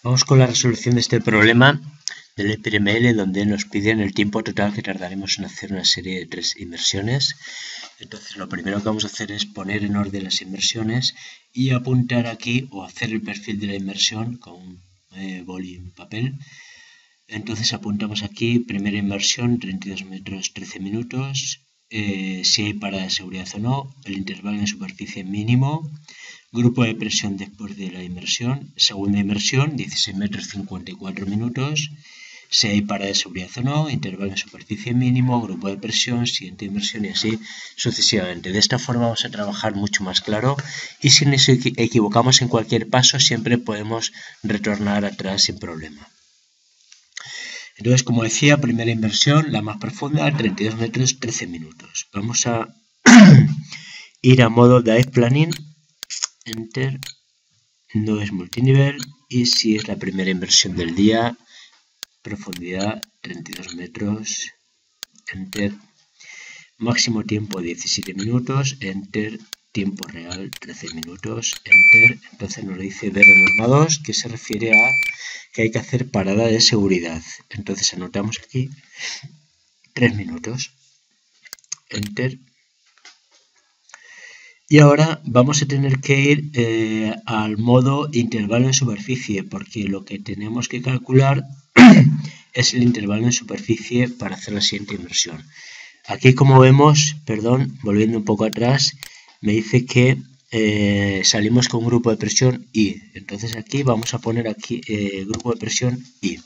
Vamos con la resolución de este problema del EPRML, donde nos piden el tiempo total que tardaremos en hacer una serie de 3 inmersiones. Entonces lo primero que vamos a hacer es poner en orden las inmersiones y apuntar aquí o hacer el perfil de la inmersión con un boli y un papel. Entonces apuntamos aquí, primera inmersión, 32 metros, 13 minutos, si hay parada de seguridad o no, el intervalo en superficie mínimo, grupo de presión después de la inmersión, segunda inmersión, 16 metros, 54 minutos, si hay parada de seguridad o no, intervalo en superficie mínimo, grupo de presión, siguiente inmersión y así sucesivamente. De esta forma vamos a trabajar mucho más claro y si nos equivocamos en cualquier paso siempre podemos retornar atrás sin problema. Entonces, como decía, primera inversión, la más profunda, 32 metros, 13 minutos. Vamos a ir a modo Dive Planning, Enter, no es multinivel y si es la primera inversión del día, profundidad 32 metros, Enter, máximo tiempo 17 minutos, Enter, tiempo real 13 minutos, Enter. Entonces nos dice B-norma 2, que se refiere a que hay que hacer parada de seguridad. Entonces anotamos aquí 3 minutos, Enter. Y ahora vamos a tener que ir al modo intervalo en superficie, porque lo que tenemos que calcular es el intervalo en superficie para hacer la siguiente inversión. Aquí, como vemos, volviendo un poco atrás, me dice que salimos con un grupo de presión I. Entonces aquí vamos a poner aquí grupo de presión I.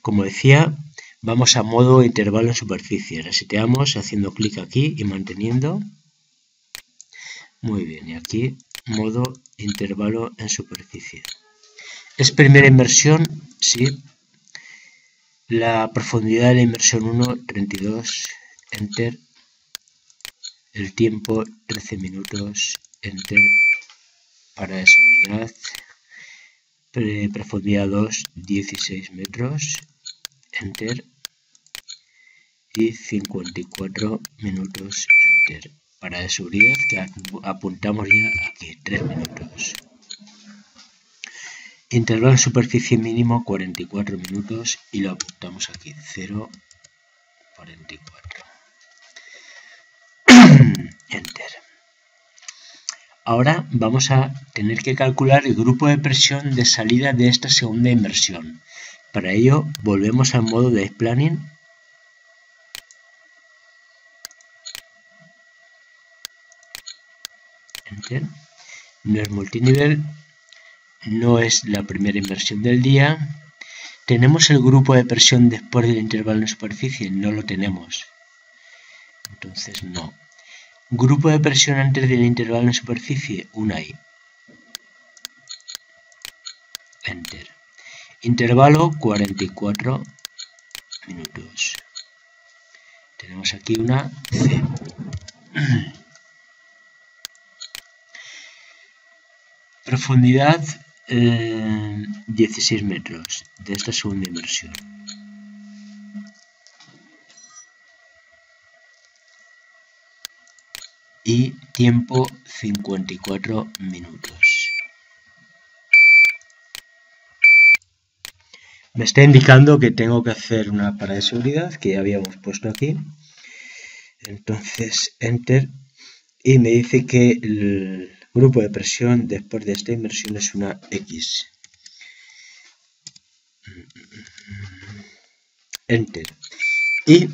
Como decía, vamos a modo intervalo en superficie. Reseteamos haciendo clic aquí y manteniendo. Muy bien, y aquí modo intervalo en superficie. ¿Es primera inmersión? Sí. La profundidad de la inmersión 1, 32, Enter. El tiempo, 13 minutos, Enter. Para de seguridad. Profundidad 2, 16 metros, Enter. Y 54 minutos, Enter. Para de seguridad, que apuntamos ya aquí, 3 minutos. Intervalo en superficie mínimo 44 minutos y lo apuntamos aquí, 0,44. Enter. Ahora vamos a tener que calcular el grupo de presión de salida de esta segunda inmersión. Para ello volvemos al modo de Planning. Enter. No es multinivel, no es la primera inversión del día. ¿Tenemos el grupo de presión después del intervalo en superficie? No lo tenemos. Entonces no. Grupo de presión antes del intervalo en superficie, una I. Enter. Intervalo 44 minutos. Tenemos aquí una C. Profundidad 16 metros de esta segunda inmersión. Y tiempo 54 minutos. Me está indicando que tengo que hacer una parada de seguridad que ya habíamos puesto aquí. Entonces Enter y me dice que el grupo de presión después de esta inmersión es una X. Enter. Y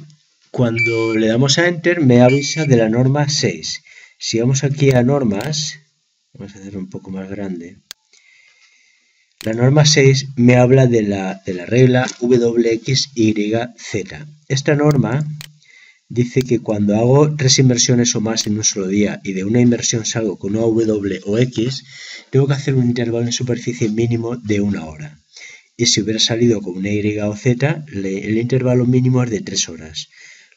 cuando le damos a Enter me avisa de la norma 6. Si vamos aquí a normas, vamos a hacerlo un poco más grande. La norma 6 me habla de la regla WXYZ. Esta norma dice que cuando hago 3 inversiones o más en un solo día y de una inversión salgo con una W o X, tengo que hacer un intervalo en superficie mínimo de 1 hora. Y si hubiera salido con una Y o Z, el intervalo mínimo es de 3 horas.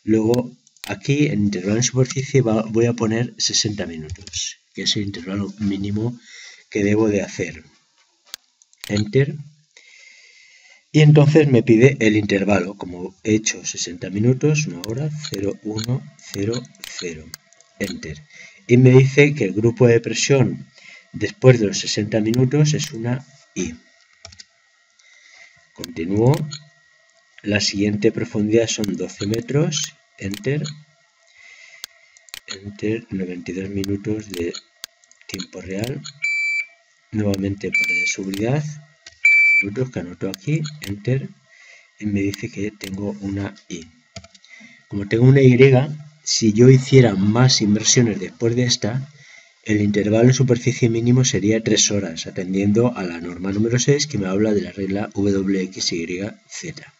Luego, aquí en intervalo en superficie voy a poner 60 minutos, que es el intervalo mínimo que debo de hacer. Enter. Y entonces me pide el intervalo, como he hecho 60 minutos, una hora, 0, 1, 0, 0. Enter. Y me dice que el grupo de presión después de los 60 minutos es una I. Continúo. La siguiente profundidad son 12 metros. Enter. Enter. 92 minutos de tiempo real. Nuevamente para de seguridad. Minutos que anoto aquí. Enter. Y me dice que tengo una Y. Como tengo una Y, si yo hiciera más inmersiones después de esta, el intervalo de superficie mínimo sería 3 horas, atendiendo a la norma número 6 que me habla de la regla WXYZ.